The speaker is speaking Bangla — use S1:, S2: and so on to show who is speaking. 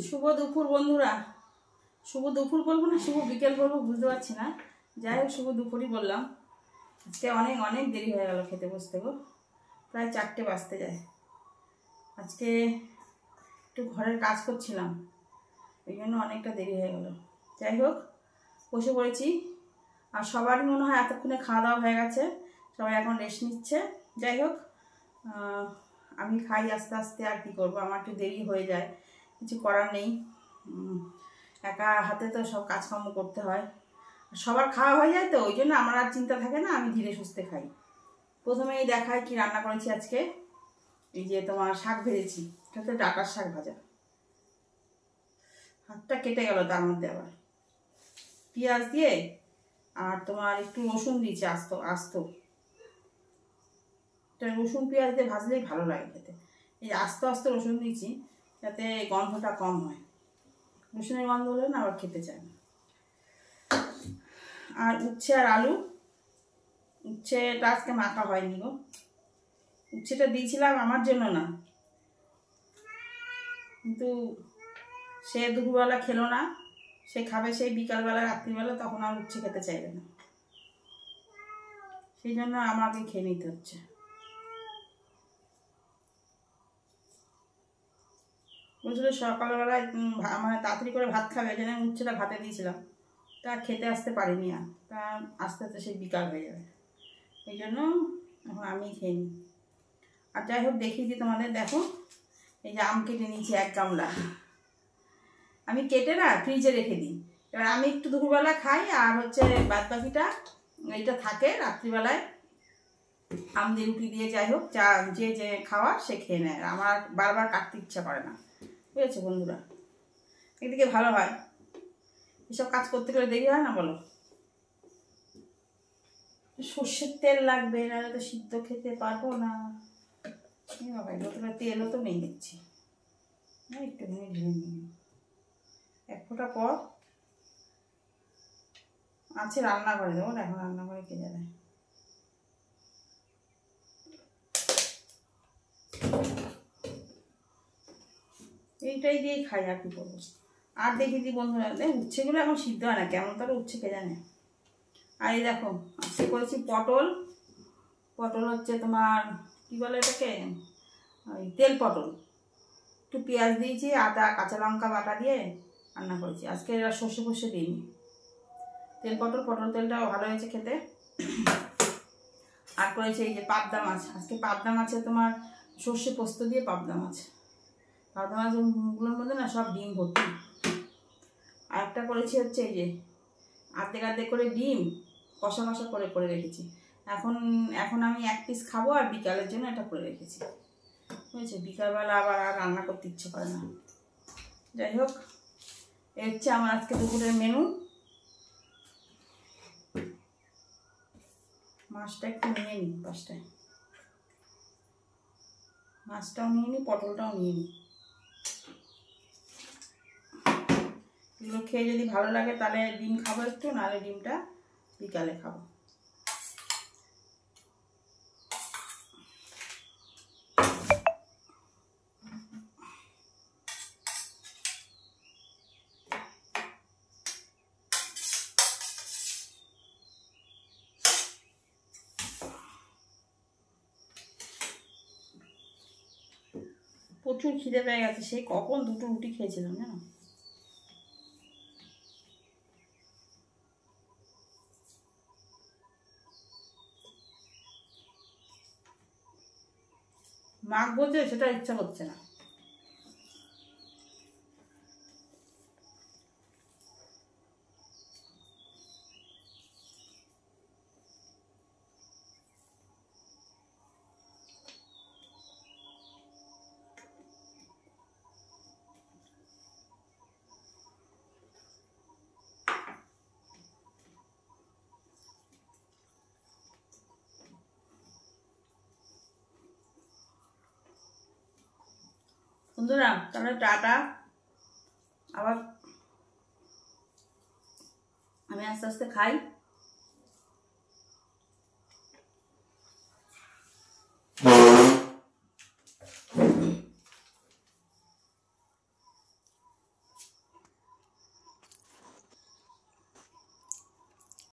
S1: শুভ দুপুর বন্ধুরা, শুভ দুপুর বলবো না শুভ বিকেল বলবো বুঝতে পারছি না, যাই হোক শুভ দুপুরই বললাম। আজকে অনেক অনেক দেরি হয়ে গেল খেতে বসতে গো, প্রায় 4টে বাজতে যায়। আজকে একটু ঘরের কাজ করছিলাম, ওই জন্য অনেকটা দেরি হয়ে গেল। যাই হোক বসে পড়েছি, আর সবারই মনে হয় এতক্ষণে খাওয়া দাওয়া হয়ে গেছে, সবাই এখন রেস্ট নিচ্ছে। যাই হোক আমি খাই আস্তে আস্তে, আর কি করবো, আমার একটু দেরি হয়ে যায়, কিছু করার নেই। একা হাতে তো সব কাজকর্ম করতে হয়, সবার খাওয়া হয়ে যায় তো, ওই জন্য আমার আর চিন্তা থাকে না, আমি ধীরে সুস্থে খাই। প্রথমেই দেখাই কি রান্না করেছি আজকে। এই যে তোমার শাক ভেজেছি, এটা হচ্ছে ডাঁটার শাক ভাজা। হাতটা কেটে গেল, তার মধ্যে আবার পেঁয়াজ দিয়ে আর তোমার একটু রসুন দিয়েছি, আস্ত আস্ত। রসুন পেঁয়াজ দিয়ে ভাজলেই ভালো লাগে খেতে। এই আস্ত আস্ত রসুন দিয়েছি যাতে গন্ধটা কম হয়, রসুনের গন্ধ হলে না আবার খেতে চায় না। আর উচ্ছে আর আলু, উচ্ছেটা আজকে মাখা হয়নি গো, উচ্ছেটা দিয়েছিলাম আমার জন্য না, কিন্তু সে দুপুরবেলা খেলো না, সে খাবে সেই বিকালবেলা রাত্রিবেলা, তখন আর উচ্ছে খেতে চাইবে না, সেই জন্য আমাকে খেয়ে নিতে হচ্ছে। বলছিল সকালবেলায় মানে তাড়াতাড়ি করে ভাত খাবে, এই জন্য উচ্ছেটা ভাতে দিয়েছিলাম, তা খেতে আসতে পারিনি, আর তা আস্তে আস্তে সেই বিকাল হয়ে যাবে, এই জন্য এখন আমি খেয়ে নিই। আর যাই হোক দেখিয়ে দিই তোমাদের, দেখো এই যে আম কেটে নিয়েছি 1 গামলা, আমি কেটে না ফ্রিজে রেখে দিই। এবার আমি একটু দুপুরবেলা খাই, আর হচ্ছে বাদ বাকিটা এইটা থাকে রাত্রিবেলায় আম দিয়ে রুটি দিয়ে, যাই হোক যা যে যে খাওয়ার সে খেয়ে নেয়, আমার বারবার কাটতে ইচ্ছা করে না, বুঝেছো বন্ধুরা। একদিকে ভালো হয়, এসব কাজ করতে গেলে দেরি হয় না বলো। সর্ষের তেল লাগবে, নাহলে তো সিদ্ধ খেতে পারবো না। বাবা বোতলে তেলও তো নেই দেখছি, একটুখানি ঢেলে নিই, 1 ফোঁটা পর আছে রান্নাঘরে, দেবো না এখন, রান্নাঘরে কে যাবে। এইটাই দিয়েই খাই, আর কি করবো। আর দেখি দি বন্ধুরা, উচ্ছেগুলো এখন সিদ্ধ হয় না, কেমন তারা উচ্ছে কে জানে। আর এই দেখো আজকে করেছি পটল, পটল হচ্ছে তোমার কি বলে এটাকে, ওই তেল পটল, একটু পেঁয়াজ দিয়েছি, আদা কাঁচা লঙ্কা বাটা দিয়ে রান্না করেছি। আজকে এরা সর্ষে ফর্ষে দিইনি, তেল পটল, পটল তেলটাও ভালো হয়েছে খেতে। আর করেছে এই যে পাবদা মাছ, আজকে পাবদা মাছে তোমার সর্ষে পোস্ত দিয়ে পাবদা মাছ। পাবদা মাছগুলোর মধ্যে না সব ডিম ভর্তি। আর একটা করেছি হচ্ছে এই যে আর্ধেক আর্ধেক করে ডিম কষা কষা করে করে রেখেছি, এখন আমি 1 পিস খাবো, আর বিকালের জন্য এটা করে রেখেছি, বুঝেছে। বিকালবেলা আবার আর রান্না করতে ইচ্ছে করে না। যাই হোক এই হচ্ছে আমার আজকে দুপুরের মেনু। মাছটা একটু নিয়ে নিই, পাঁচটায় মাছটাও নিয়ে নিই, পটলটাও নিয়ে নিই। এগুলো খেয়ে যদি ভালো লাগে তাহলে ডিম খাবো একটু, নাহলে ডিমটা বিকালে খাবো। প্রচুর খিদে পেয়ে গেছে, সেই কখন 2টো রুটি খেয়েছিলাম জানো। মাছ বলছে সেটা ইচ্ছা করছে না। বন্ধুরা তাহলে টাটা, আবার আমি আস্তে আস্তে খাই।